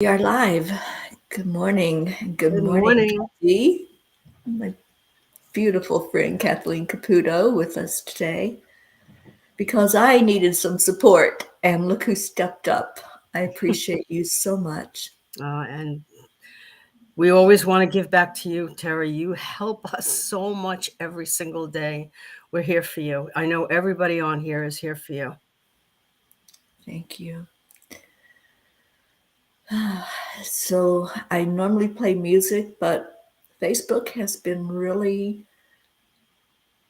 We are live. Good morning. Good Good morning, morning. Kathy. My beautiful friend Kathleen Caputo with us today because I needed some support. And look who stepped up. I appreciate you so much. And we always want to give back to you, Teri. You help us so much every single day. We're here for you. I know everybody on here is here for you. Thank you. So I normally play music, but Facebook has been really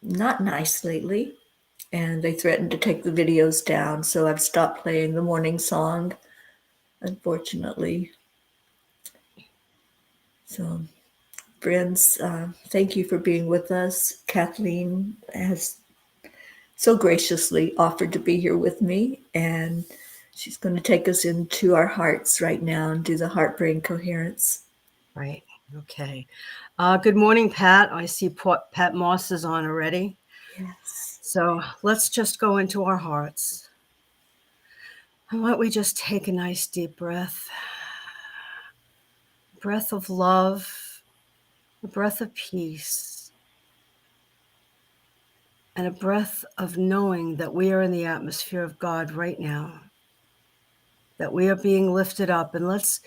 not nice lately. And they threatened to take the videos down. So I've stopped playing the morning song, unfortunately. So friends, thank you for being with us. Kathleen has so graciously offered to be here with me, and she's going to take us into our hearts right now and do the heart brain coherence. Right. Okay. Good morning, Pat. I see Pat Moss is on already. Yes. So let's just go into our hearts. And why don't we just take a nice deep breath? Breath of love, a breath of peace, and a breath of knowing that we are in the atmosphere of God right now, that we are being lifted up. And let's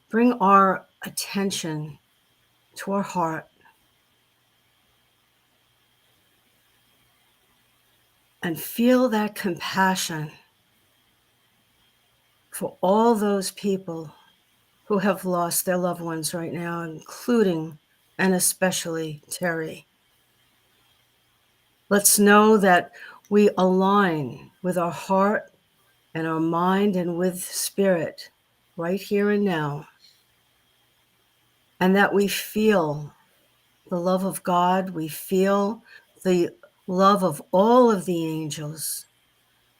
bring our attention to our heart and feel that compassion for all those people who have lost their loved ones right now, including and especially Teri. Let's know that we align with our heart and our mind and with spirit right here and now, and that we feel the love of God, we feel the love of all of the angels,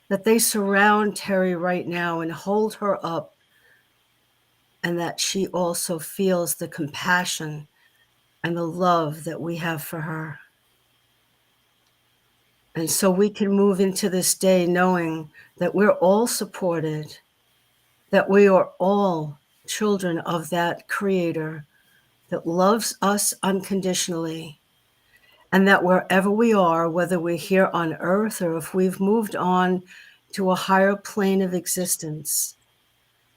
that they surround Teri right now and hold her up, and that she also feels the compassion and the love that we have for her. And so we can move into this day knowing that we're all supported, that we are all children of that Creator that loves us unconditionally, and that wherever we are, whether we're here on earth or if we've moved on to a higher plane of existence,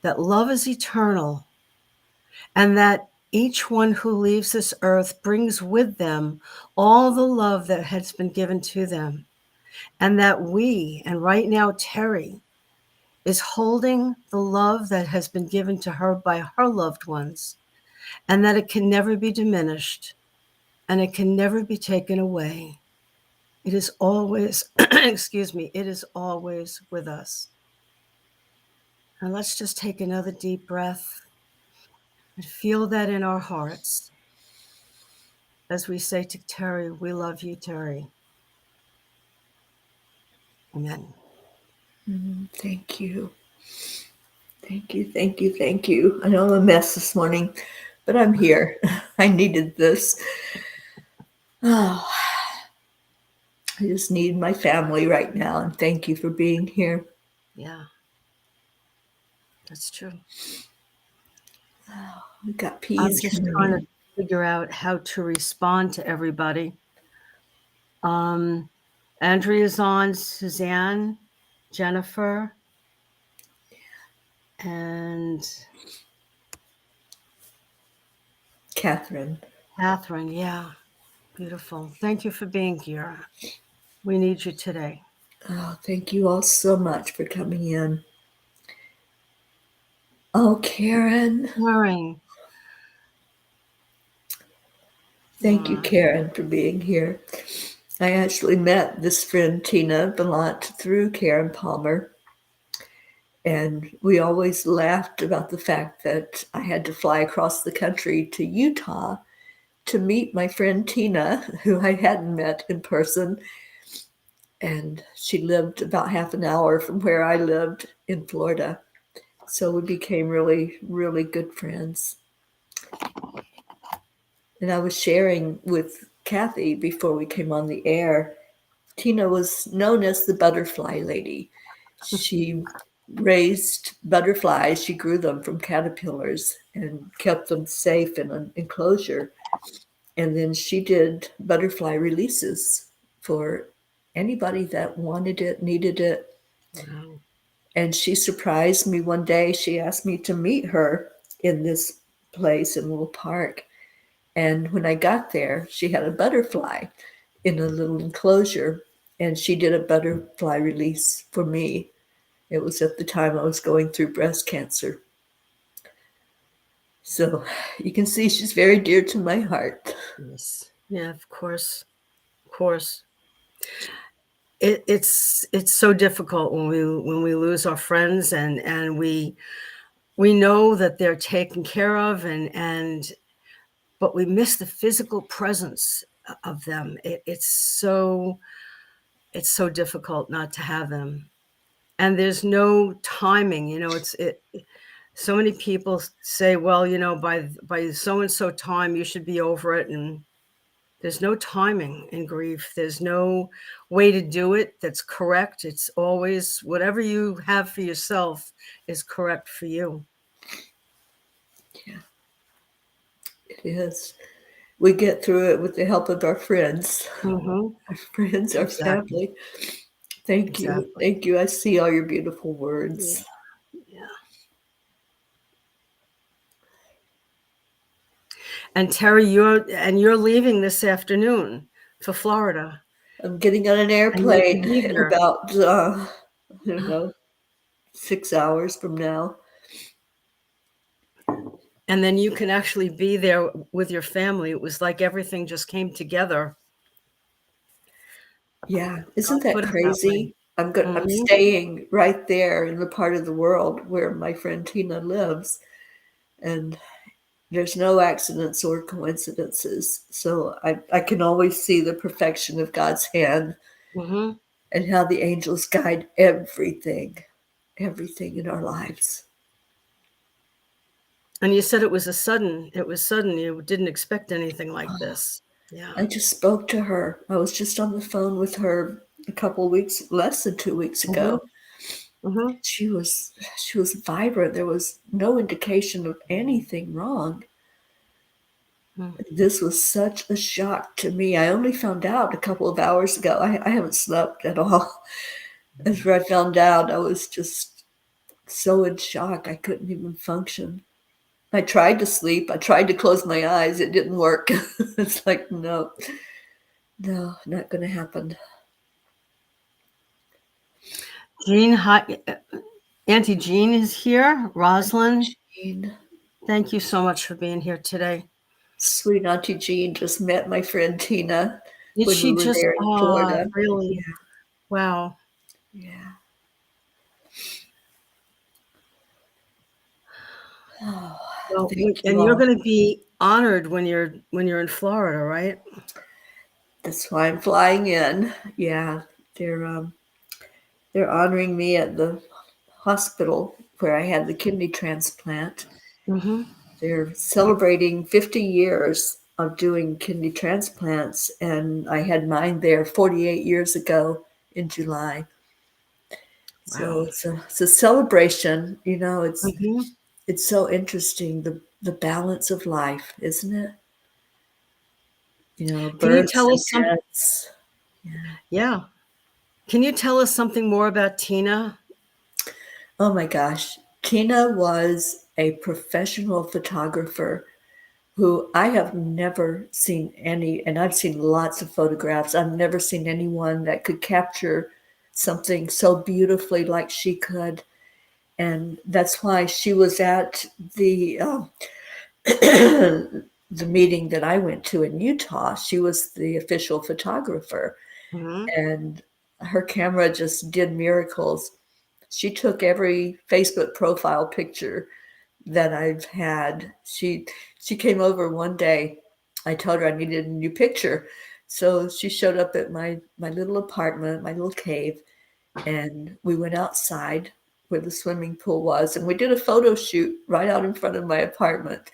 that love is eternal, and that each one who leaves this earth brings with them all the love that has been given to them. And that we, and right now Teri, is holding the love that has been given to her by her loved ones, and that it can never be diminished and it can never be taken away. It is always, excuse me, it is always with us. And let's just take another deep breath and feel that in our hearts as we say to Teri, we love you, Teri. Amen. Thank you. Thank you. Thank you. Thank you. I know I'm a mess this morning, but I'm here. I needed this. Oh, I just need my family right now, and thank you for being here. Yeah, that's true. We got I'm peas just coming trying to in. figure out how to respond to everybody. Um, Andrea's on, Suzanne, Jennifer, and Catherine. Catherine. Yeah, beautiful. Thank you for being here. We need you today. Oh, thank you all so much for coming in. Oh, Karen. Karen. Thank you, Karen, for being here. I actually met this friend, Tina Belant, through Karen Palmer. And we always laughed about the fact that I had to fly across the country to Utah to meet my friend Tina, who I hadn't met in person. And she lived about half an hour from where I lived in Florida. So we became really, really good friends. And I was sharing with Kathy before we came on the air. Tina was known as the butterfly lady. She raised butterflies. She grew them from caterpillars and kept them safe in an enclosure. And then she did butterfly releases for anybody that wanted it, needed it. Wow. And she surprised me one day. She asked me to meet her in this place in a little park. And when I got there, she had a butterfly in a little enclosure, and she did a butterfly release for me. It was at the time I was going through breast cancer. So you can see she's very dear to my heart. Yes. Yeah, of course. Of course. It's so difficult when we lose our friends, and we know that they're taken care of, and but we miss the physical presence of them. It's so difficult not to have them. And there's no timing, so many people say, well, by so and so time you should be over it, and there's no timing in grief. There's no way to do it that's correct. It's always whatever you have for yourself is correct for you. Yeah, it is. We get through it with the help of our friends. Mm-hmm. Our friends, our Exactly. family. Thank you. Exactly. Thank you. I see all your beautiful Yeah. words. Yeah. And Terry, you're leaving this afternoon for Florida, I'm getting on an and you're to airplane be in there. about, I don't know, 6 hours from now. And then you can actually be there with your family. It was like everything just came together. Yeah, I'll isn't that put it that way. crazy? I'm Mm-hmm. staying right there in the part of the world where my friend Tina lives, and there's no accidents or coincidences. So I can always see the perfection of God's hand Mm-hmm. and how the angels guide everything in our lives. And you said it was sudden. You didn't expect anything like this. Yeah. I just spoke to her. I was just on the phone with her a couple weeks, less than 2 weeks Mm-hmm. ago. Mm-hmm. She was vibrant. There was no indication of anything wrong. This was such a shock to me. I only found out a couple of hours ago. I haven't slept at all. After I found out, I was just so in shock. I couldn't even function. I tried to sleep. I tried to close my eyes. It didn't work. It's like, no, no, not going to happen. Jean, hi, Auntie Jean is here. Rosalind, Jean, thank you so much for being here today. sweet Auntie Jean just met my friend Tina Did when we she were just, there in Florida. really? Wow. Yeah. Oh, Well, thank you and you're all. going to be honored when you're in Florida, right? That's why I'm flying in. Yeah, they're they're honoring me at the hospital where I had the kidney transplant. Mm-hmm. They're celebrating 50 years of doing kidney transplants, and I had mine there 48 years ago in July. So Wow. it's a celebration. Mm-hmm. It's so interesting the balance of life, isn't it? Can you Births tell and us some? deaths. Yeah. Yeah. Can you tell us something more about Tina? Oh my gosh. Tina was a professional photographer who I have never seen any, and I've seen lots of photographs. I've never seen anyone that could capture something so beautifully like she could. And that's why she was at the meeting that I went to in Utah. She was the official photographer, Mm-hmm. and her camera just did miracles. She took every Facebook profile picture that I've had. She came over one day. I told her I needed a new picture. So she showed up at my little apartment, my little cave, and we went outside where the swimming pool was, and we did a photo shoot right out in front of my apartment.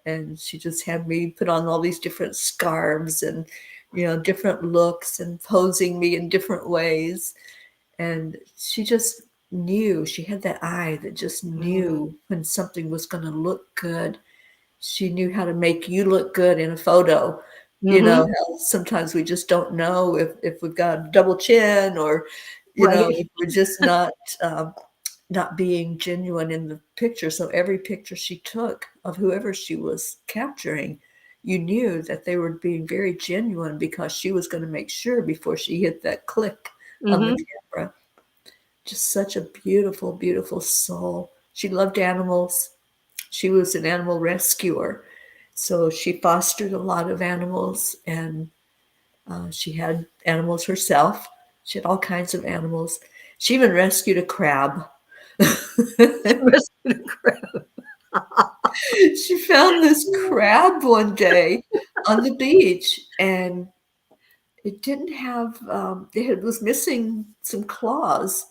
And she just had me put on all these different scarves and different looks and posing me in different ways. And she just knew. She had that eye that just Mm-hmm. knew when something was going to look good. She knew how to make you look good in a photo. You know, Mm-hmm. how sometimes we just don't know if we've got a double chin, or, you know, Right. if we're just not being genuine in the picture. So every picture she took of whoever she was capturing, you knew that they were being very genuine, because she was going to make sure before she hit that click on the Mm-hmm. camera. Just such a beautiful, beautiful soul. She loved animals. She was an animal rescuer. So she fostered a lot of animals, and she had animals herself. She had all kinds of animals. She even rescued a crab. Rescue the crab. She found this crab one day on the beach, and it didn't have, it was missing some claws.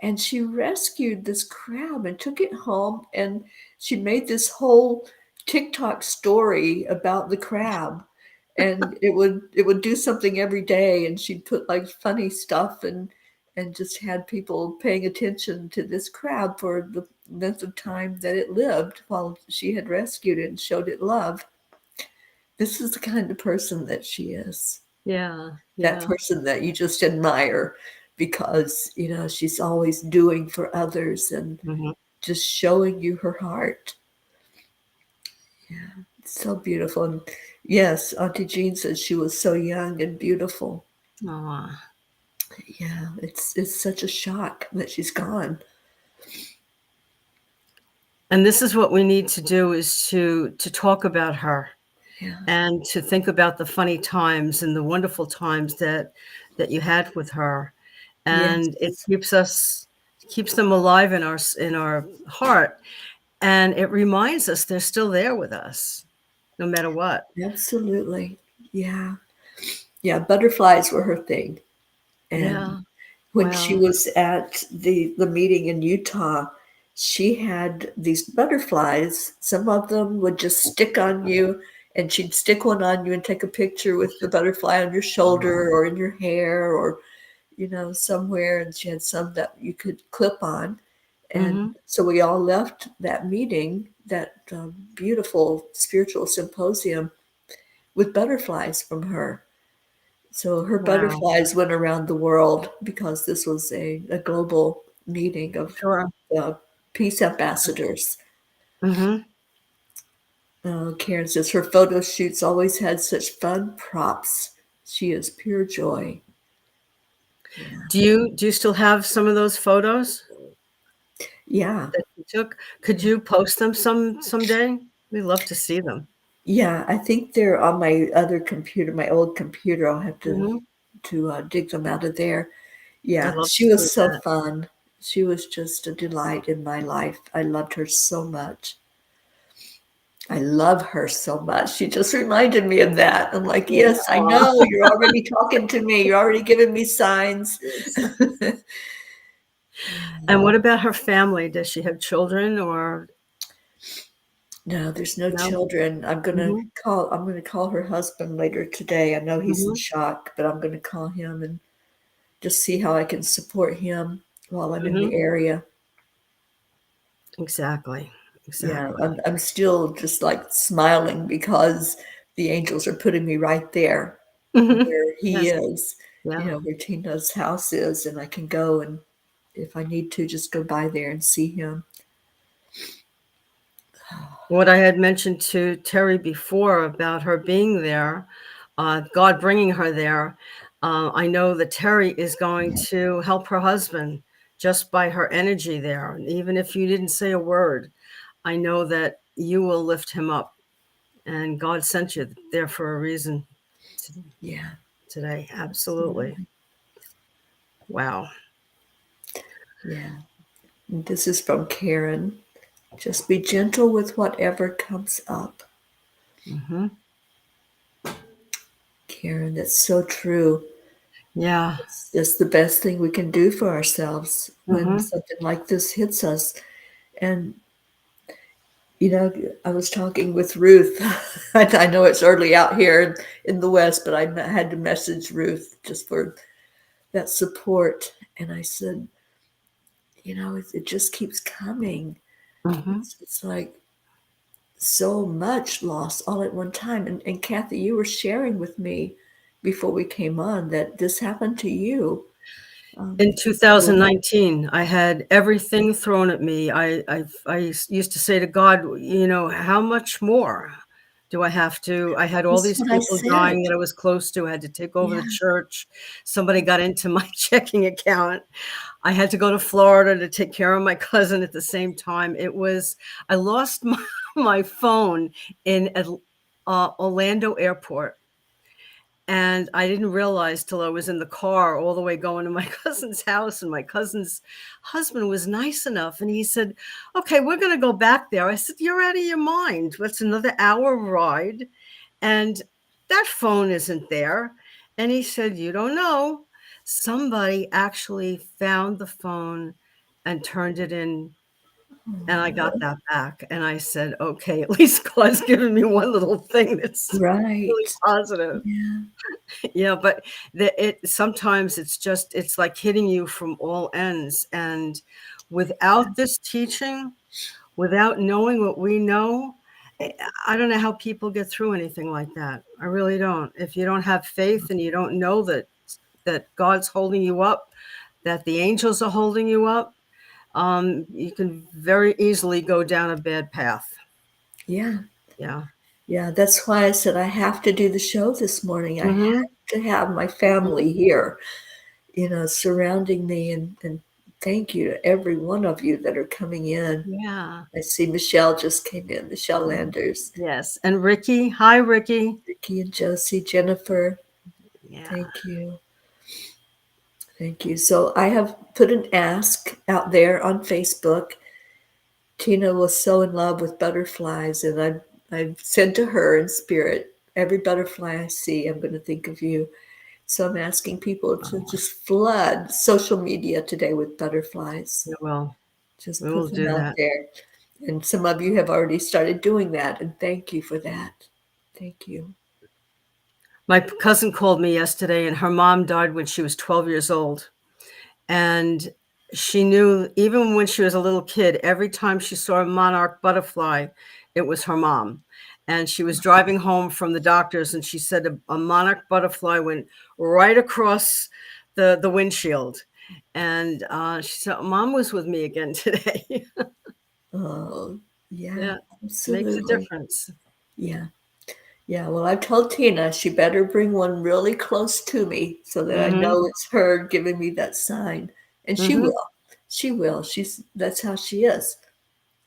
And she rescued this crab and took it home, and she made this whole TikTok story about the crab. And it would do something every day, and she'd put like funny stuff, and just had people paying attention to this crab for the length of time that it lived while she had rescued it and showed it love. This is the kind of person that she is. Yeah. That Yeah. person that you just admire, because, you know, she's always doing for others and Mm-hmm. just showing you her heart. Yeah, it's so beautiful. And yes, Auntie Jean says she was so young and beautiful. Oh. Yeah, it's such a shock that she's gone. And this is what we need to do, is to talk about her, Yeah, and to think about the funny times and the wonderful times that you had with her. And it yes, keeps them alive in our heart, and it reminds us they're still there with us no matter what. absolutely. Yeah, yeah. Butterflies were her thing, and Yeah. when she Wow. was at the meeting in Utah, she had these butterflies. Some of them would just stick on you, and she'd stick one on you and take a picture with the butterfly on your shoulder or in your hair, or, you know, somewhere. And she had some that you could clip on. And Mm-hmm. so we all left that meeting, that beautiful spiritual symposium, with butterflies from her. So her Wow. butterflies went around the world, because this was a global meeting of Sure. peace ambassadors. Mm-hmm. Karen says her photo shoots always had such fun props. She is pure joy. Yeah. Do you still have some of those photos Yeah. that you took? Could you post them someday? We'd love to see them. Yeah. I think they're on my other computer, my old computer. I'll have Mm-hmm. to dig them out of there. I'd Yeah. love to She see was so that. fun. She was just a delight in my life. I loved her so much. I love her so much. She just reminded me of that. I'm like, Yeah. yes, I Aw. know. You're already talking to me. You're already giving me signs. And what about her family? Does she have children or No, there's no no? children. Mhm, I'm gonna call her husband later today. I know he's in mhm, shock, but I'm gonna call him and just see how I can support him while I'm in mhm. the area. Exactly, Yeah, exactly. I'm still just like smiling, because the angels are putting me right there Mhm. where he Yes, is, you yeah. know, where Tina's house is, and I can go, and if I need to, just go by there and see him. What I had mentioned to Terry before about her being there, God bringing her there, I know that Terry is going to help her husband just by her energy there. And even if you didn't say a word, I know that you will lift him up, and God sent you there for a reason to- Yeah, today. Absolutely. absolutely. Wow. Yeah. And this is from Karen. Just be gentle with whatever comes up. Hmm. Karen, that's so true. Yeah. It's the best thing we can do for ourselves when Hmm. something like this hits us. And, you know, I was talking with Ruth. I know it's early out here in the West, but I had to message Ruth just for that support. And I said, it just keeps coming. Mm-hmm. It's like so much loss all at one time. And Kathy, you were sharing with me before we came on that this happened to you. In So, 2019, I had everything thrown at me. I used to say to God, how much more do I have to? I had all that's these what I people said. dying that I was close to. I had to take over the Yeah. church. Somebody got into my checking account. I had to go to Florida to take care of my cousin at the same time. I lost my phone in Orlando Airport. And I didn't realize till I was in the car all the way going to my cousin's house, and my cousin's husband was nice enough. And he said, okay, we're going to go back there. I said, you're out of your mind. That's another hour ride. And that phone isn't there. And he said, you don't know. Somebody actually found the phone and turned it in. And I got Oh, that back. And I said, okay, at least God's given me one little thing that's really right. positive. Yeah. Yeah, but it sometimes it's like hitting you from all ends. And without this teaching, without knowing what we know, I I don't know how people get through anything like that. I really don't. If you don't have faith and you don't know that God's holding you up, that the angels are holding you up, you can very easily go down a bad path. Yeah. Yeah. Yeah. That's why I said I have to do the show this morning. I have Hmm. to have my family here, surrounding me. And thank you to every one of you that are coming in. Yeah. I see Michelle just came in, Michelle Landers, Yes. And Ricky, hi, Ricky. Vicky and Josie, Jennifer. Yeah. Thank you. Thank you. So I have put an ask out there on Facebook. Tina was so in love with butterflies, and I've said to her in spirit, every butterfly I see, I'm going to think of you. So I'm asking people to Oh, just flood social media today with butterflies. yeah, well, Just we will put them do out that. there. And some of you have already started doing that, and thank you for that. Thank you. My cousin called me yesterday, and her mom died when she was 12 years old. And she knew, even when she was a little kid, every time she saw a monarch butterfly, it was her mom. And she was driving home from the doctor's, and she said a monarch butterfly went right across the windshield. And she said, Mom was with me again today. Oh, yeah, Yeah, makes a absolutely. difference. Yeah. Yeah, well, I've told Tina she better bring one really close to me so that I Hmm. know it's her giving me that sign. And she Hmm. will. She will. That's how she is.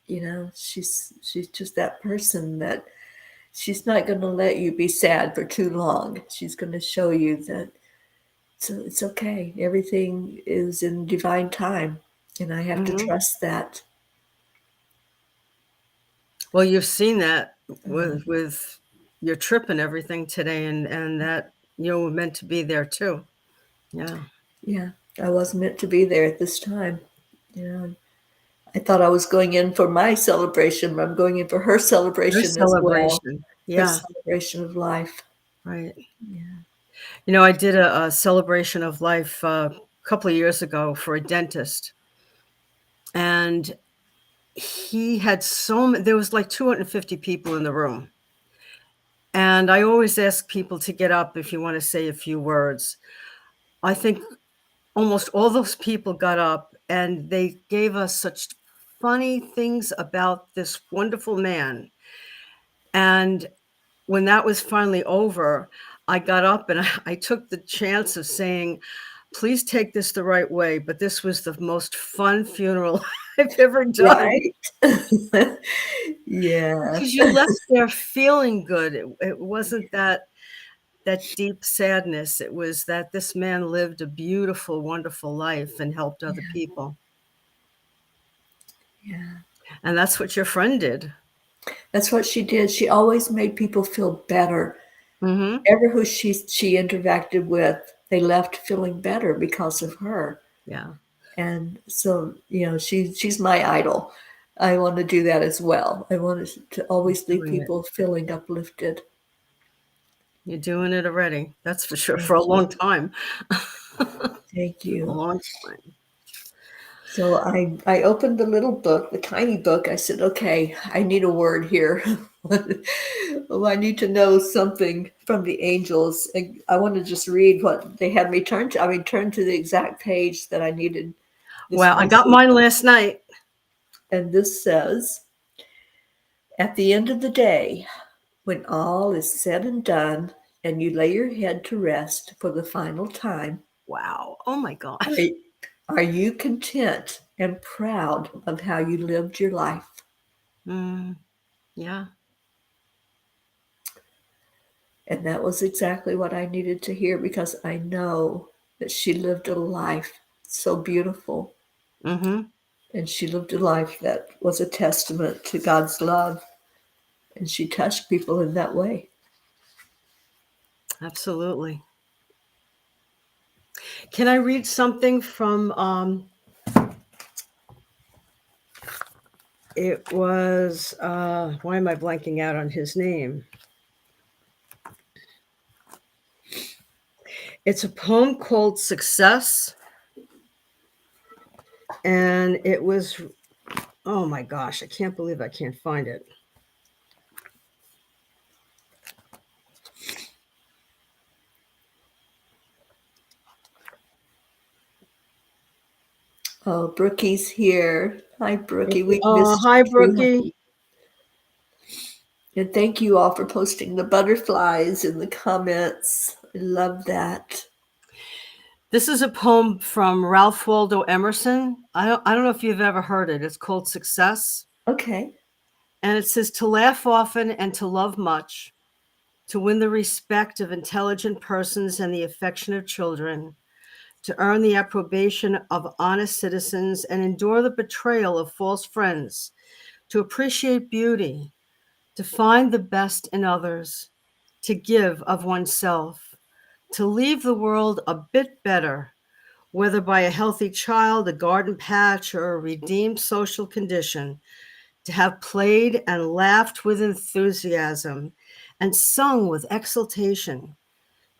She's just that person that she's not going to let you be sad for too long. She's going to show you that it's okay. Everything is in divine time, and I have to Hmm. trust that. Well, you've seen that Uh, with your trip and everything today, and that you were meant to be there too. Yeah. yeah, I wasn't meant to be there at this time. You know, I thought I was going in for my celebration, but I'm going in for her Your celebration as well. celebration. Her Yeah, celebration of life. right. Yeah. I did a celebration of life a couple of years ago for a dentist, and he had there was like 250 people in the room. And I always ask people to get up if you want to say a few words. I think almost all those people got up and they gave us such funny things about this wonderful man. And when that was finally over, I got up and I took the chance of saying, please take this the right way, but this was the most fun funeral I've ever done. Right? Yeah. Because you left there feeling good. It wasn't that deep sadness. It was that this man lived a beautiful, wonderful life and helped other Yeah. people. Yeah. And that's what your friend did. That's what she did. She always made people feel better. Mhm. Ever who she interacted with, they left feeling better because of her. Yeah. And so, she's my idol. I want to do that as well. I want to You're always leave doing it. people feeling uplifted. You're doing it already. That's for sure, Thank for a you. long time. Thank A you. long time. So I opened the little book, the tiny book. I said, okay, I need a word here. Well, I need to know something from the angels. And I want to just read what they had me turn to. I mean, turn to the exact page that I needed this Well, I got message. mine last night. And this says, at the end of the day, when all is said and done, and you lay your head to rest for the final time, Wow. Oh my are, gosh. are you content and proud of how you lived your life? Yeah. And that was exactly what I needed to hear because I know that she lived a life so beautiful. Mm-hmm. And she lived a life that was a testament to God's love. And she touched people in that way. Absolutely. Can I read something from it was why am I blanking out on his name? It's a poem called Success. And it was, oh my gosh, I can't believe I can't find it. Oh, Brookie's here. Hi, Brookie. We missed Hi, you too, Brookie. honey. And thank you all for posting the butterflies in the comments. I love that. This is a poem from Ralph Waldo Emerson. I don't know if you've ever heard it. It's called Success. Okay. And it says to laugh often and to love much, to win the respect of intelligent persons and the affection of children, to earn the approbation of honest citizens and endure the betrayal of false friends, to appreciate beauty, to find the best in others, to give of oneself, to leave the world a bit better, whether by a healthy child, a garden patch, or a redeemed social condition, to have played and laughed with enthusiasm and sung with exultation,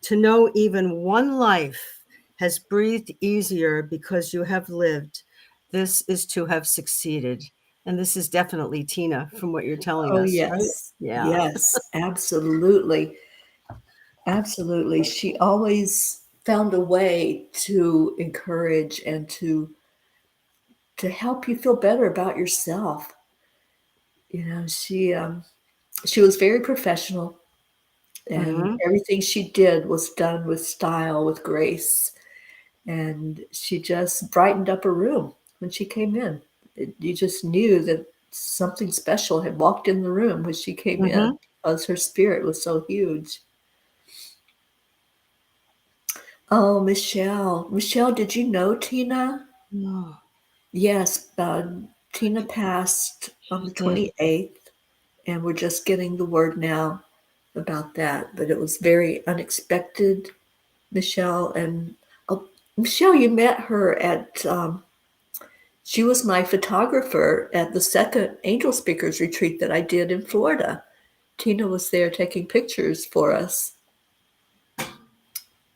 to know even one life has breathed easier because you have lived. This is to have succeeded. And this is definitely Tina from what you're telling Oh, us, right? yes. Yeah. Yes, absolutely. Absolutely. She always found a way to encourage and to help you feel better about yourself. You know, she was very professional and Mm-hmm. everything she did was done with style, with grace. And she just brightened up a room when she came in. You just knew that something special had walked in the room when she came in Mm-hmm. because her spirit was so huge. Oh, Michelle. Michelle, did you know Tina? Oh, Yes, Tina passed on she the did. 28th, and we're just getting the word now about that. But it was very unexpected, Michelle. And oh, Michelle, you met her at she was my photographer at the second Angel Speakers retreat that I did in Florida. Tina was there taking pictures for us.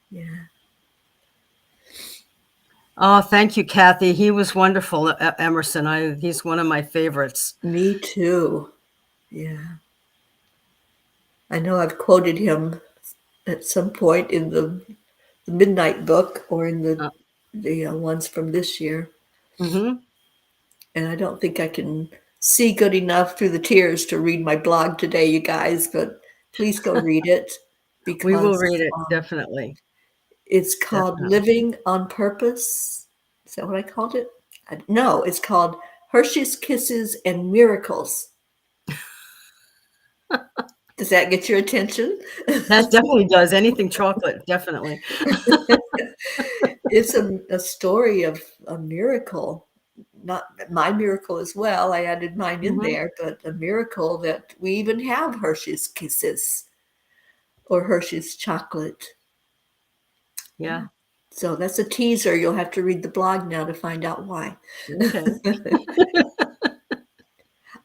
Yeah, Oh, thank you, Kathy. He was wonderful, Emerson. He's one of my favorites. me too. Yeah, I know I've quoted him at some point in the Midnight book or in Uh, the ones from this year. mm-hmm. And I don't think I can see good enough through the tears to read my blog today, you guys, but please go read it We will because read it, um, definitely. it's called Definitely. Living on Purpose. Is that what I called it? No, it's called Hershey's Kisses and Miracles. Does that get your attention? That definitely does. Anything chocolate, definitely. It's a story of a miracle, not my miracle as well. I added mine in Mm-hmm. there, but a miracle that we even have Hershey's Kisses or Hershey's chocolate. Yeah. Yeah. So that's a teaser. You'll have to read the blog now to find out why. Okay.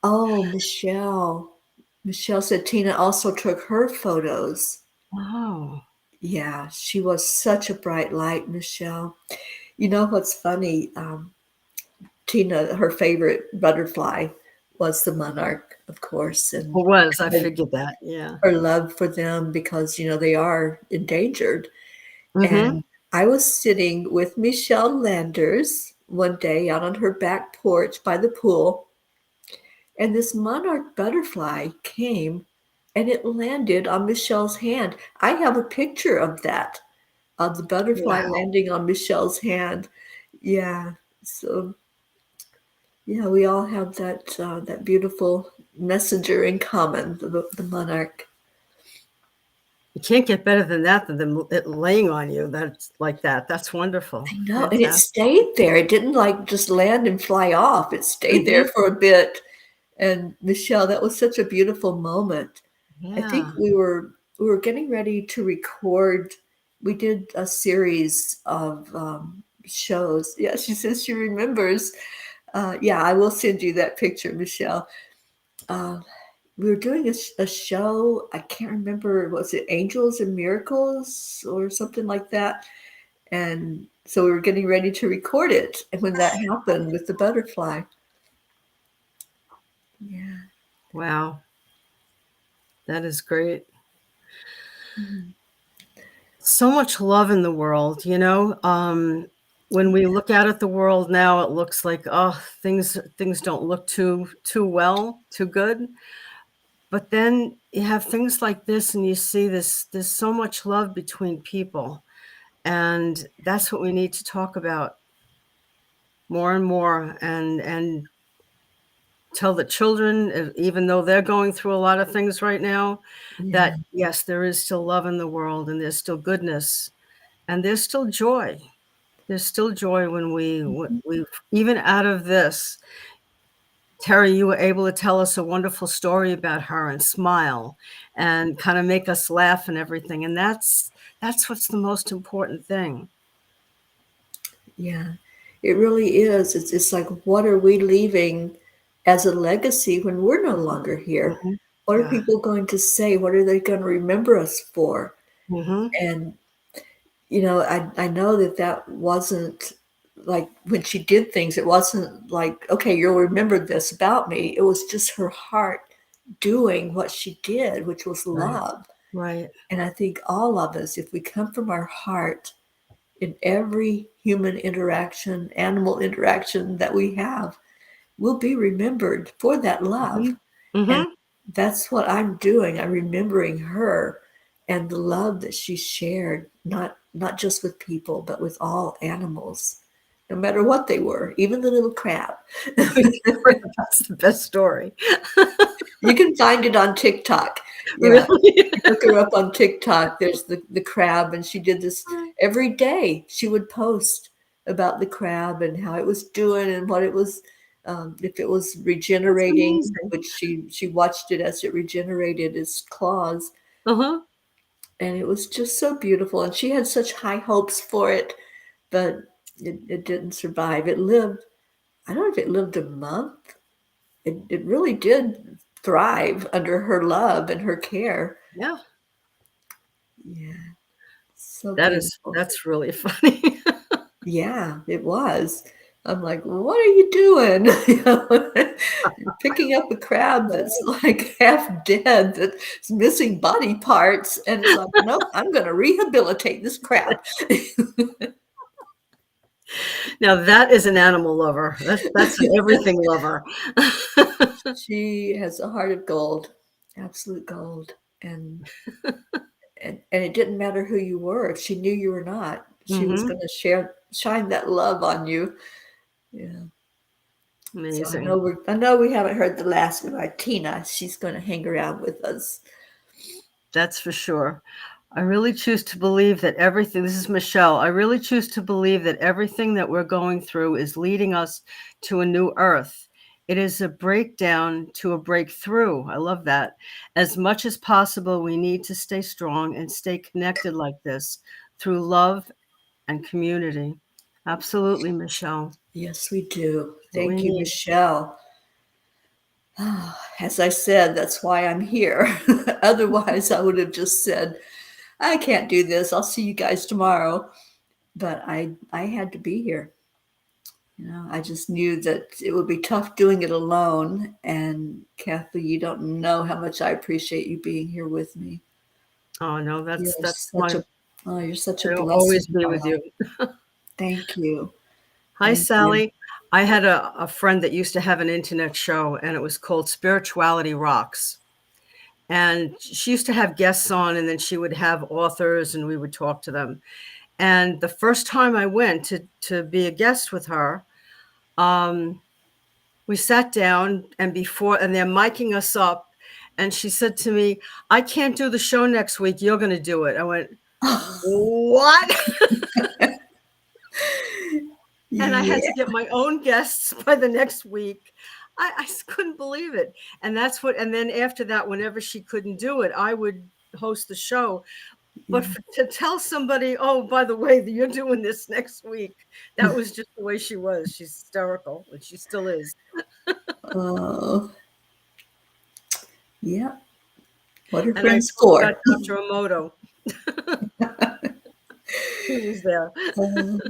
Oh, Michelle. Michelle said Tina also took her photos. Wow. Yeah, she was such a bright light, Michelle. You know what's funny? Tina, her favorite butterfly was the monarch, of course, It and was. I her, figured that. Yeah. her love for them because, they are endangered. Mm-hmm. And I was sitting with Michelle Landers one day out on her back porch by the pool, and this monarch butterfly came and it landed on Michelle's hand. I have a picture of that, of the butterfly Wow. landing on Michelle's hand. Yeah. So yeah, we all have that beautiful messenger in common, the monarch. You can't get better than that than them it laying on you. That's like that. That's wonderful. I know, and it Fantastic. stayed there. It didn't like just land and fly off. It stayed there Mm-hmm. for a bit. And Michelle, that was such a beautiful moment. I think Yeah. we were getting ready to record. We did a series of shows. Yeah, she says she remembers. Yeah, I will send you that picture, Michelle. Uh, we were doing a show. I can't remember. Was it Angels and Miracles or something like that? And so we were getting ready to record it. And when that happened with the butterfly, yeah. Wow. That is great. Mhm. So much love in the world, you know. When we look out at the world now, it looks like, oh, things don't look too well, too good. But then you have things like this, and you see this. There's so much love between people, and that's what we need to talk about more and more, and tell the children, even though they're going through a lot of things right now, Yeah. that yes, there is still love in the world, and there's still goodness, and there's still joy. There's still joy when we even out of this. Teri, you were able to tell us a wonderful story about her and smile and kind of make us laugh and everything. And that's what's the most important thing. Yeah, it really is. It's like, what are we leaving as a legacy when we're no longer here? Mhm. What are Yeah. people going to say? What are they going to remember us for? Mhm. And I know that wasn't like when she did things. It wasn't like, okay, you'll remember this about me. It was just her heart doing what she did, which was Right. love. Right. And I think all of us, if we come from our heart in every human interaction, animal interaction that we have, will be remembered for that love. Mhm. And Mhm. that's what I'm doing. I'm remembering her and the love that she shared, not just with people, but with all animals, no matter what they were, even the little crab. That's the best story. You can find it on TikTok. Yeah. Really? Look her up on TikTok. There's the crab, and she did this every day. She would post about the crab and how it was doing and what it was, if it was That's regenerating, amazing. which she watched it as it regenerated its claws, Uh-huh. and it was just so beautiful. And she had such high hopes for it, but it didn't survive. It lived. I don't know if it lived a month. It really did thrive under her love and her care. Yeah. Yeah, so beautiful. That's really funny. Yeah, it was. I'm like, what are you doing? You're picking up a crab that's like half dead, that's missing body parts, and it's like, nope, I'm going to rehabilitate this crab. Now that is an animal lover. That's an everything lover. She has a heart of gold, absolute gold, and it didn't matter who you were. If she knew you or not, she was Mhm. going to shine that love on you. Yeah. So Amazing. I know we haven't heard the last one by Tina. She's going to hang around with us. That's for sure. I really choose to believe that everything, this is Michelle. I really choose to believe that everything that we're going through is leading us to a new earth. It is a breakdown to a breakthrough. I love that. As much as possible, we need to stay strong and stay connected like this through love and community. Absolutely, Michelle. Yes, we do. That's what we Thank you, need. Michelle. As I said, that's why I'm here. Otherwise, I would have just said, I can't do this. I'll see you guys tomorrow. But I had to be here. You know, I just knew that it would be tough doing it alone. And Kathy, you don't know how much I appreciate you being here with me. Oh no, You're that's such my. a you're such a It'll blessing always in be my with you. life. Thank you. Hi, Thank you. Sally. I had a friend that used to have an internet show, and it was called Spirituality Rocks. And she used to have guests on, and then she would have authors, and we would talk to them. And the first time I went to be a guest with her, um, we sat down, and they're miking us up, and she said to me, "I can't do the show next week. You're going to do it." I went, "What?" And I had to Yeah. get my own guests by the next week. I just couldn't believe it. And then after that, whenever she couldn't do it, I would host the show. But Yeah. to tell somebody, oh, by the way, you're doing this next week, that was just the way she was. She's hysterical, and she still is. Oh, yeah. What are And I friends told you about for? Dr. Emoto. He was there. Oh,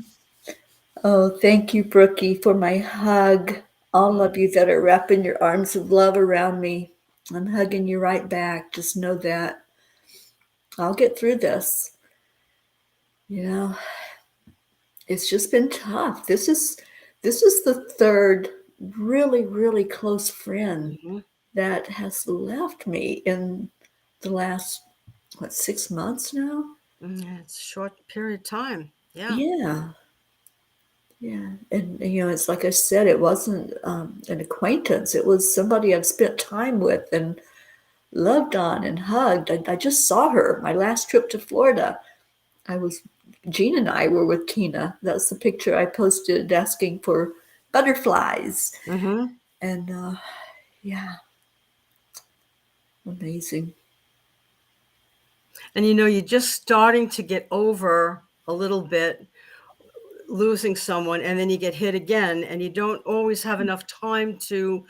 oh, thank you, Brookie, for my hug. All of you that are wrapping your arms of love around me. I'm hugging you right back. Just know that I'll get through this. You know, it's just been tough. This is the third really, really close friend Mhm. that has left me in the last, what, 6 months now? It's a short period of time. Yeah. Yeah. Yeah. And, you know, it's like I said, it wasn't an acquaintance. It was somebody I've spent time with and loved on and hugged. I just saw her my last trip to Florida. Jean and I were with Tina. That's the picture I posted asking for butterflies. Hmm. And yeah, amazing. And you're just starting to get over a little bit losing someone, and then you get hit again, and you don't always have enough time to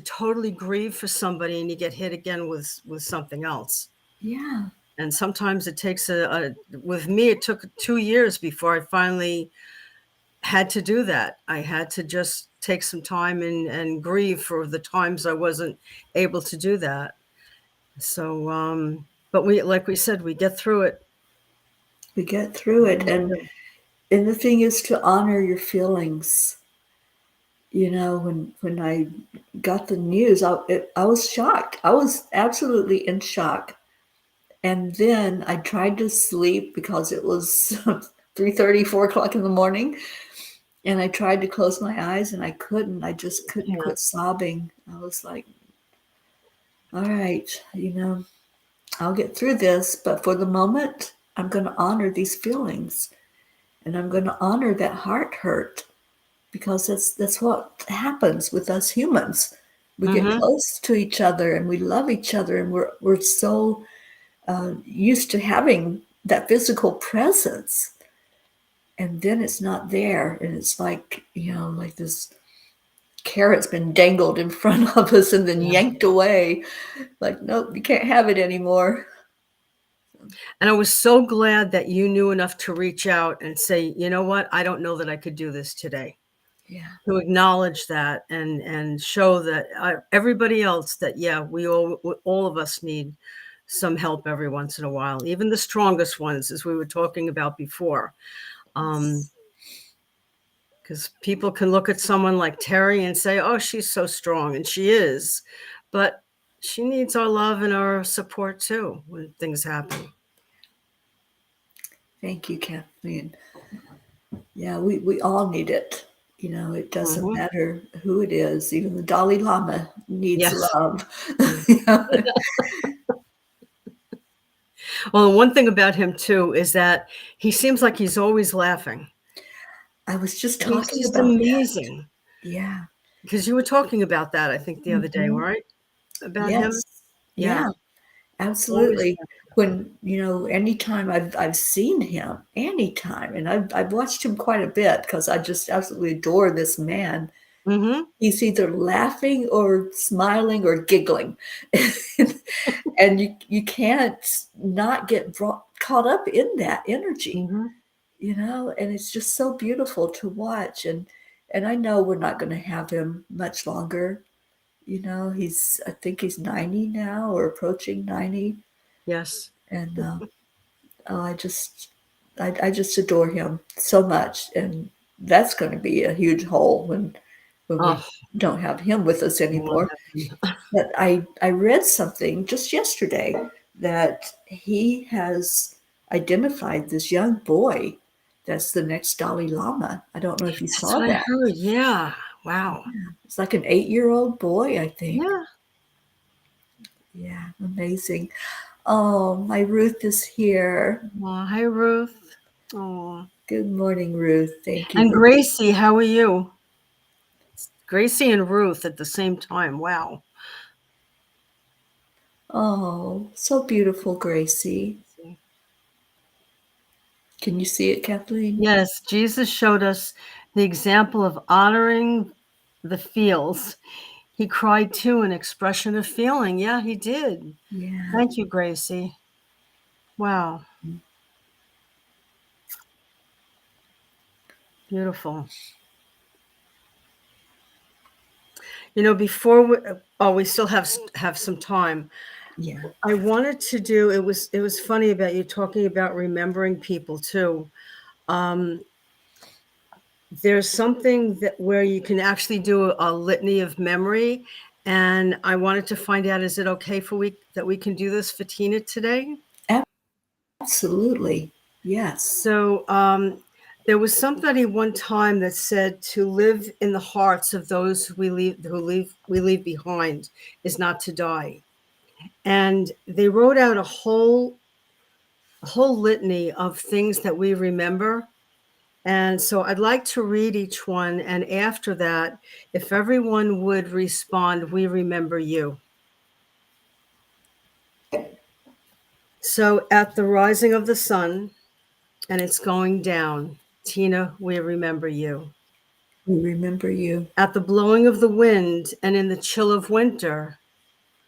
totally grieve for somebody, and you get hit again with something else. Yeah, And sometimes it takes with me, it took 2 years before I finally had to do that. I had to just take some time and grieve for the times I wasn't able to do that. So, but like we said, we get through it. we get through We it. always And do. the thing is to honor your feelings. You know, when I got the news, I was shocked. I was absolutely in shock. And then I tried to sleep because it was 3:30, 4 o'clock in the morning. And I tried to close my eyes and I couldn't. I just couldn't Yeah. quit sobbing. I was like, all right, I'll get through this. But for the moment, I'm going to honor these feelings and I'm going to honor that heart hurt because that's what happens with us humans. We get Hmm. close to each other and we love each other and we're so used to having that physical presence, and then it's not there, and it's like like this carrot's been dangled in front of us and then Yeah. yanked away. Like, nope, you can't have it anymore. And I was so glad that you knew enough to reach out and say, you know what, I don't know that I could do this today. Yeah, To acknowledge that and show that everybody else that yeah, all of us need some help every once in a while, even the strongest ones, as we were talking about before. Um, because people can look at someone like Teri and say, "Oh, she's so strong," and she is, but she needs our love and our support too when things happen. thank you, Kathleen. Yeah, we all need it. It doesn't Hmm. matter who it is. Even the Dalai Lama needs Yes. love. Yeah. Well, the one thing about him too is that he seems like he's always laughing. I was just He's talking just about that. amazing. Yeah. Because you were talking about that, I think, the other day, Mhm. right? About him? Yes. Yeah, Yeah, always. absolutely. When, anytime I've seen him, anytime, and I've watched him quite a bit because I just absolutely adore this man. Mhm, He's either laughing or smiling or giggling. And you can't not get caught up in that energy, mhm. and it's just so beautiful to watch. And And I know we're not going to have him much longer. I think he's 90 now or approaching 90. Yes. And oh, I just adore him so much. And that's going to be a huge hole when we Oh, don't have him with us Lord anymore. heaven. But I read something just yesterday that he has identified this young boy that's the next Dalai Lama. I don't know if you That's saw what I that. heard. Yeah. Wow. It's like an 8-year-old boy, I think. Yeah. Yeah, amazing. Oh, my Ruth is here. Well, hi, Ruth. Oh. Good morning, Ruth. Thank you And for being. Gracie, how are you? Gracie and Ruth at the same time. Wow. Oh, so beautiful, Gracie. Can you see it, Kathleen? Yes, Jesus showed us the example of honoring the feels. He cried too, an expression of feeling. Yeah, he did. Yeah. Thank you, Gracie. Wow. Beautiful. Before we still have some time. Yeah. I wanted to do it was funny about you talking about remembering people too. Um, there's something that where you can actually do a litany of memory, and I wanted to find out, is it okay that we can do this for Tina today? Absolutely. Yes. So there was somebody one time that said to live in the hearts of those we leave behind is not to die. And they wrote out a whole litany of things that we remember. And so I'd like to read each one. And after that, if everyone would respond, we remember you. So at the rising of the sun and it's going down, Tina, we remember you. We remember you. At the blowing of the wind and in the chill of winter,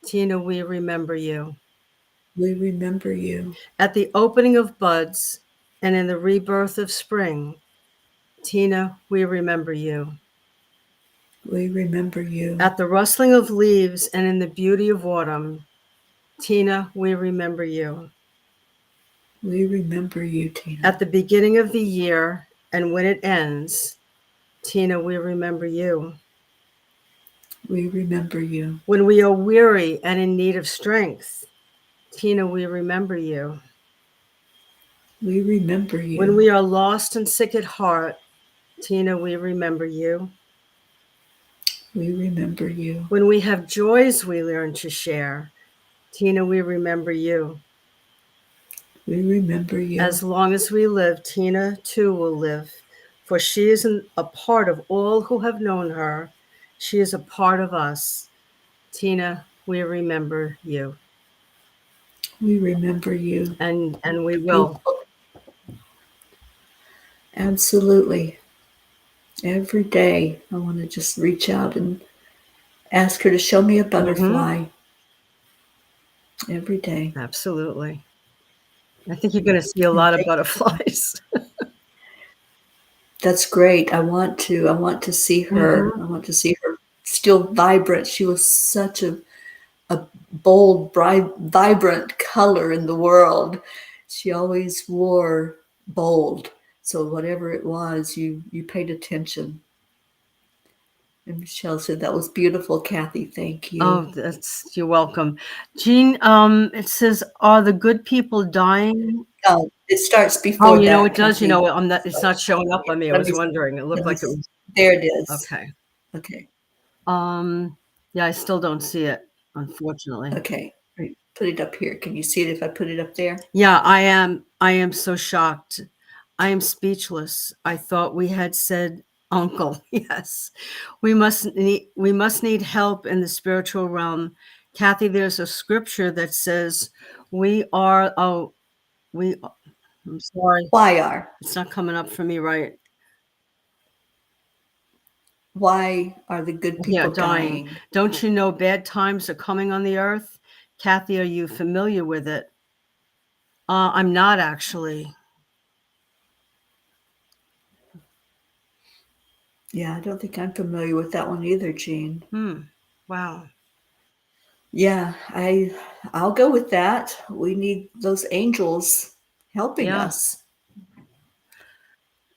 Tina, we remember you. We remember you. At the opening of buds and in the rebirth of spring, Tina, we remember you. We remember you. At the rustling of leaves and in the beauty of autumn, Tina, we remember you. We remember you, Tina. At the beginning of the year and when it ends, Tina, we remember you. We remember you. When we are weary and in need of strength, Tina, we remember you. We remember When you. we are lost and sick at heart, Tina, we remember you. We remember you. When we have joys we learn to share, Tina, we remember you. We remember you. As long as we live, Tina too will live, for she is a part of all who have known her. She is a part of us. Tina, we remember you. We remember you. And we will. Beautiful. Absolutely. Every day, I want to just reach out and ask her to show me a Mm-hmm. butterfly. Every day. Absolutely. I think you're going to see a And lot of butterflies. that's great. I want to see her. Mm-hmm. I want to see her still vibrant. She was such a bold, bright, vibrant color in the world. She always wore bold. So whatever it was, you paid attention. And Michelle said that was beautiful, Kathy. Thank you. Oh, you're welcome. Jean, it says, are the good people dying? It starts Oh, before that, it does. Kathleen. It's not showing up on me. I Let was me wondering. It looked let me. like it was There it is. okay. Okay. Yeah, I still don't see it, unfortunately. Okay. Right. Put it up here. Can you see it if I put it up there? Yeah, I am so shocked. I am speechless. I thought we had said uncle. Yes. We must need help in the spiritual realm. Kathy, there's a scripture that says we are we I'm sorry. Why are It's not coming up for me right. why are the good Yeah, people dying. dying? Don't you know bad times are coming on the earth? Kathy, are you familiar with it? I'm not actually. Yeah, I don't think I'm familiar with that one either, Jean. Wow. Yeah, I'll go with that. We need those angels helping Yeah. us,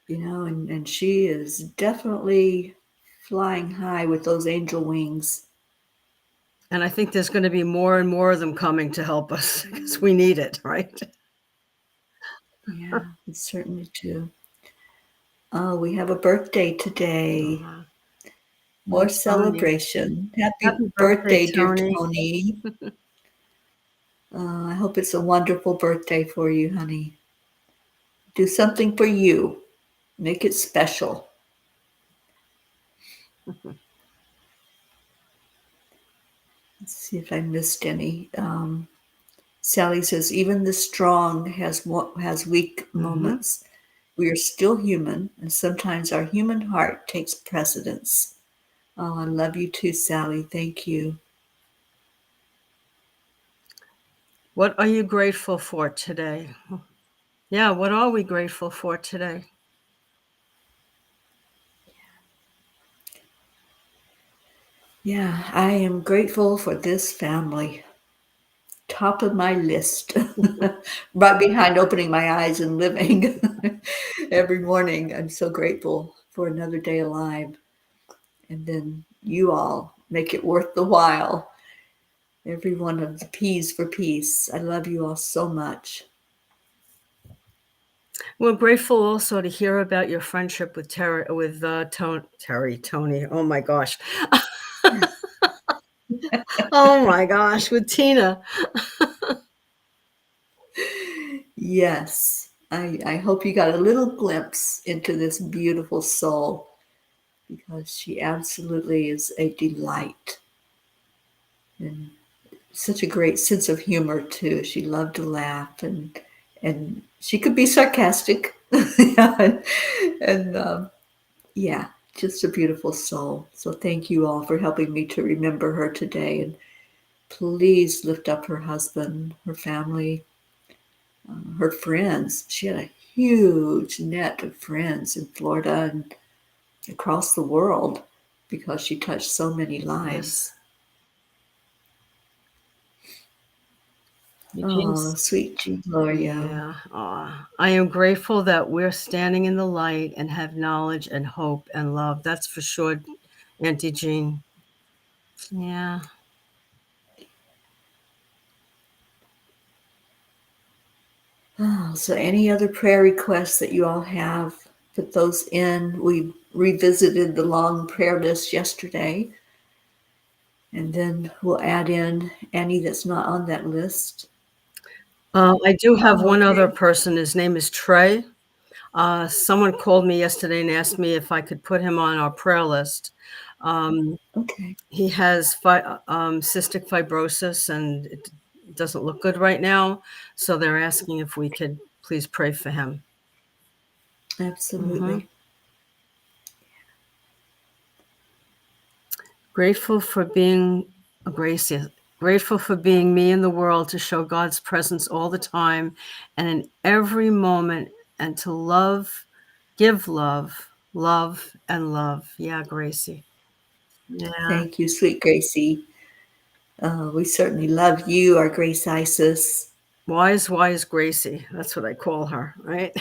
and she is definitely flying high with those angel wings. And I think there's going to be more and more of them coming to help us because we need it, right? Yeah, it's certainly too. Oh, we have a birthday today. Uh, More Tony. celebration. Happy Happy birthday, birthday, dear Tony. Tony. I hope it's a wonderful birthday for you, honey. Do something for you. Make it special. Let's see if I missed any. Sally says, even the strong has weak Mm-hmm. moments. We are still human, and sometimes our human heart takes precedence. Oh, I love you too, Sally. Thank you. What are you grateful for today? Yeah, what are we grateful for today? Yeah, I am grateful for this family. Top of my list. Right behind opening my eyes and living every morning. I'm so grateful for another day alive. And then you all make it worth the while. Every one of the P's for peace. I love you all so much. We're grateful also to hear about your friendship with Tony. Oh my gosh. Oh my gosh, with Tina. Yes, I hope you got a little glimpse into this beautiful soul because she absolutely is a delight and such a great sense of humor too. She loved to laugh and she could be sarcastic. Yeah, and yeah, just a beautiful soul. So thank you all for helping me to remember her today. And please lift up her husband, her family, her friends. She had a huge net of friends in Florida and across the world because she touched so many Yes. lives. Oh, Eugene's. sweet Gloria. Yeah. I am grateful that we're standing in the light and have knowledge and hope and love. That's for sure, Auntie Jean. Yeah. Oh, so any other prayer requests that you all have, put those in. We revisited the long prayer list yesterday, and then we'll add in any that's not on that list. I do have Oh, one other okay. person. His name is Trey. Someone called me yesterday and asked me if I could put him on our prayer list. Um, Okay. he has cystic fibrosis and it doesn't look good right now. So they're asking if we could please pray for him. Hmm. Absolutely. Grateful for being gracious. Grateful for being me in the world to show God's presence all the time and in every moment and to love, give love, love, and love. Yeah, Gracie. Yeah. Thank you, sweet Gracie. We certainly love you, our Grace Isis. Wise Gracie. That's what I call her, right?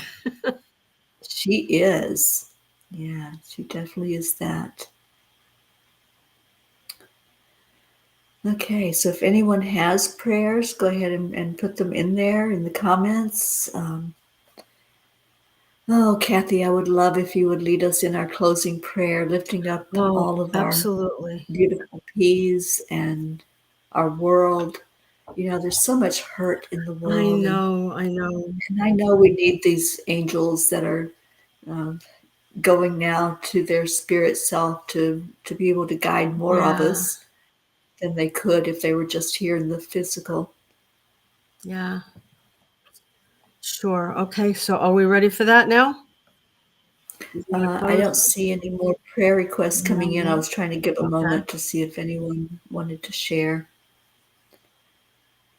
She is. Yeah, she definitely is that. Okay, so if anyone has prayers, go ahead and put them in there in the comments. Oh, Kathy, I would love if you would lead us in our closing prayer, lifting up Oh, all of our absolutely. beautiful peas and our world. There's so much hurt in the I world, and, know. I know. and I know we need these angels that are um, going now to their spirit self to be able to guide more of Yeah. us than they could if they were just here in the physical. Yeah. Sure. Okay. So are we ready for that now? You want to I close? don't see any more prayer requests No, coming in. I no. was trying to give a Okay. moment to see if anyone wanted to share.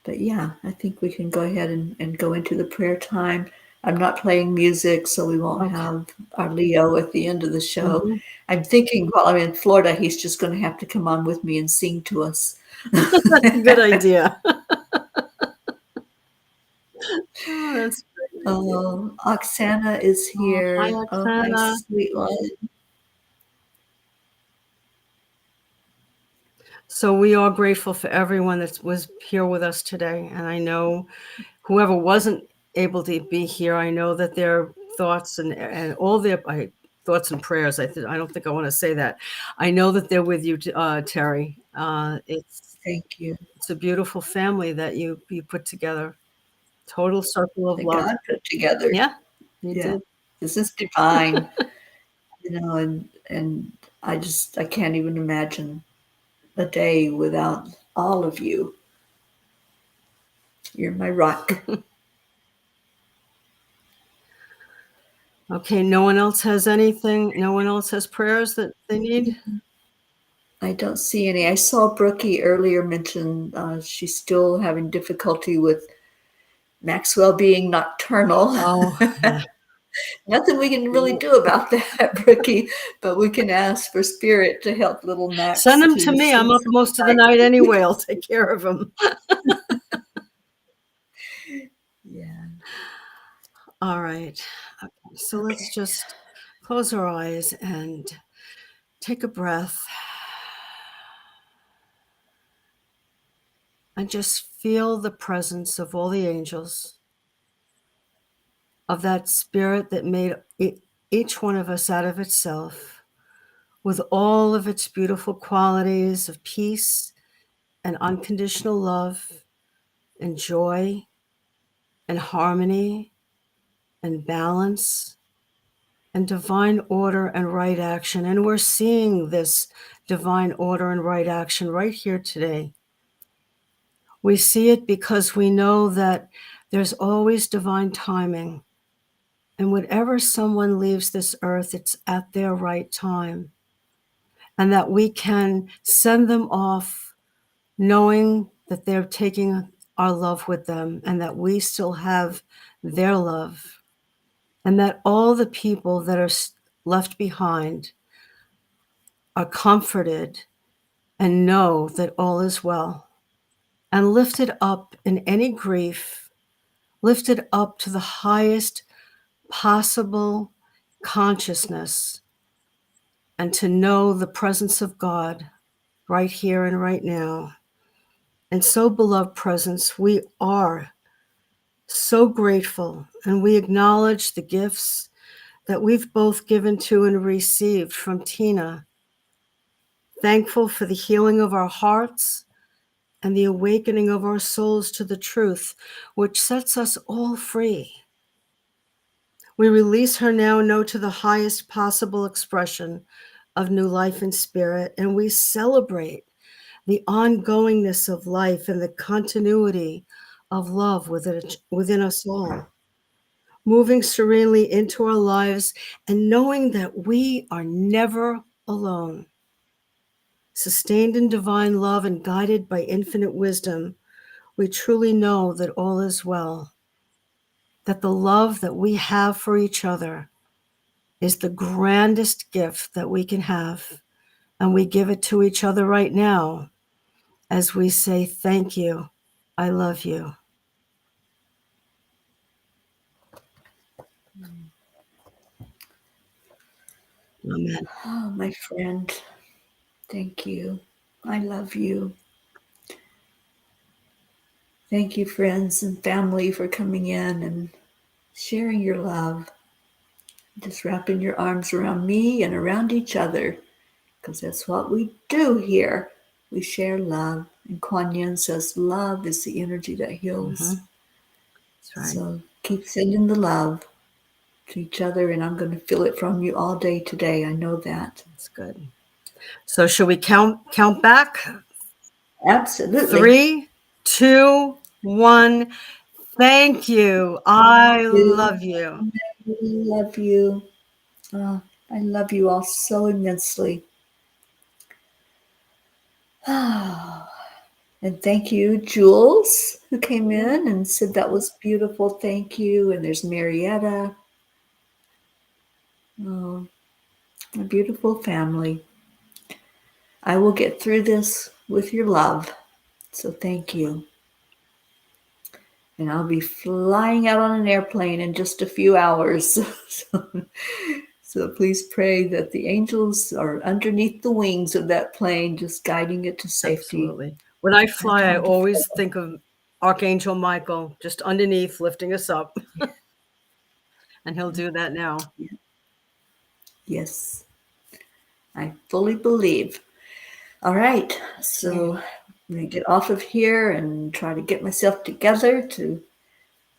But yeah, I think we can go ahead and go into the prayer time. I'm not playing music, so we won't Okay. have our Leo at the end of the show. Mhm. I'm thinking while I'm in Florida, he's just going to have to come on with me and sing to us. That's a good idea. Oh, that's a great idea. Oh, Oksana is Oh, hi, here. Oh, hi, Oksana. sweet one. So we are grateful for everyone that was here with us today. And I know whoever wasn't able to be here, I know that their thoughts and all their thoughts and prayers, I don't think I want to say that. I know that they're with you, Teri. Thank you. It's a beautiful family that you put together. Total circle of That love. God put together. Yeah, you Yeah, did. this is divine, and I can't even imagine a day without all of you. You're my rock. Okay, no one else has anything? No one else has prayers that they need? I don't see any. I saw Brookie earlier mention she's still having difficulty with Maxwell being nocturnal. Oh, yeah. Nothing we can really do about that, Brookie, but we can ask for spirit to help little Send Max them to to me. I'm sleep up through most of the the night anyway. I'll take care of them. night. Yeah. All right. Okay, so let's Okay. just close our eyes and take a breath and just feel the presence of all the angels, of that spirit that made each one of us out of itself, with all of its beautiful qualities of peace and unconditional love and joy and harmony and balance and divine order and right action. And we're seeing this divine order and right action right here today. We see it because we know that there's always divine timing. And whenever someone leaves this earth, it's at their right time. And that we can send them off knowing that they're taking our love with them and that we still have their love. And that all the people that are left behind are comforted and know that all is well and lifted up in any grief, lifted up to the highest possible consciousness, and to know the presence of God right here and right now. And so, beloved presence, we are so grateful, and we acknowledge the gifts that we've both given to and received from Tina. Thankful for the healing of our hearts and the awakening of our souls to the truth, which sets us all free. We release her now, to the highest possible expression of new life and spirit, and we celebrate the ongoingness of life and the continuity of love within us all, moving serenely into our lives and knowing that we are never alone. Sustained in divine love and guided by infinite wisdom, we truly know that all is well, that the love that we have for each other is the grandest gift that we can have. And we give it to each other right now as we say, thank you. I love you. Amen. Oh, my friend, thank you. I love you. Thank you, friends and family, for coming in and sharing your love. Just wrapping your arms around me and around each other, because that's what we do here. We share love. And Kuan Yin says love is the energy that heals. That's right. So keep sending the love to each other, and I'm going to feel it from you all day today. I know that. That's good. So should we count back? Absolutely. 3, 2, 1. Thank you. I love you. I love you. Oh, I love you all so immensely. And thank you, Jules, who came Yeah. in and said that was beautiful. Thank you. And there's Marietta. Oh, a beautiful family. I will get through this with your love. So thank you. And I'll be flying out on an airplane in just a few hours. So please pray that the angels are underneath the wings of that plane, just guiding it to safety. Absolutely. When I I'm fly, I trying to always think of Archangel Michael just underneath lifting us up. And he'll do that now. yes, I fully believe. All right, so Okay. I'm going to get off of here and try to get myself together to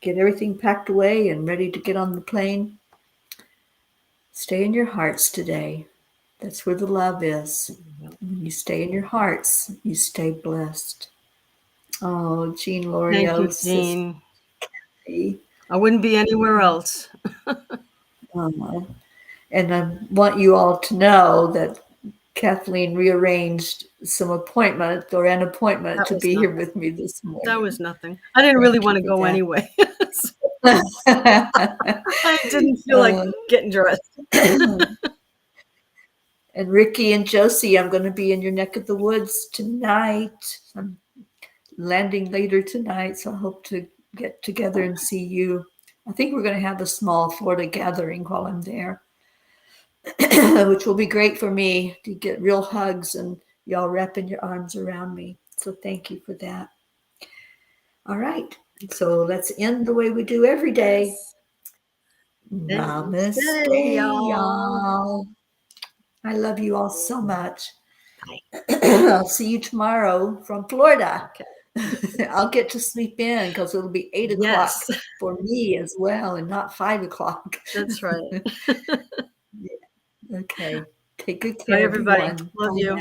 get everything packed away and ready to get on the plane. Stay in your hearts today. That's where the love is. When you stay in your hearts, you stay blessed. Oh, Jean Thank you, L'Oreal says, Jean. hey. I wouldn't be anywhere else. And I want you all to know that Kathleen rearranged an appointment That to was be here nothing. with me this That was morning. nothing. I didn't really Thank want you to for go that. anyway. I didn't feel like getting dressed. And Ricky and Josie, I'm going to be in your neck of the woods tonight. I'm landing later tonight, so I hope to get together and see you. I think we're going to have a small Florida gathering while I'm there, which will be great for me to get real hugs and y'all wrapping your arms around me. So thank you for that. All right. So let's end the way we do every day. Yes. Namaste, Namaste, y'all. y'all. I love you all so much. Bye. I'll see you tomorrow from Florida. Okay. I'll get to sleep in because it'll be 8 o'clock Yes, for me as well and not 5 o'clock. that's right. Okay. Take good Bye, care, everybody. everyone. Love Bye you. now.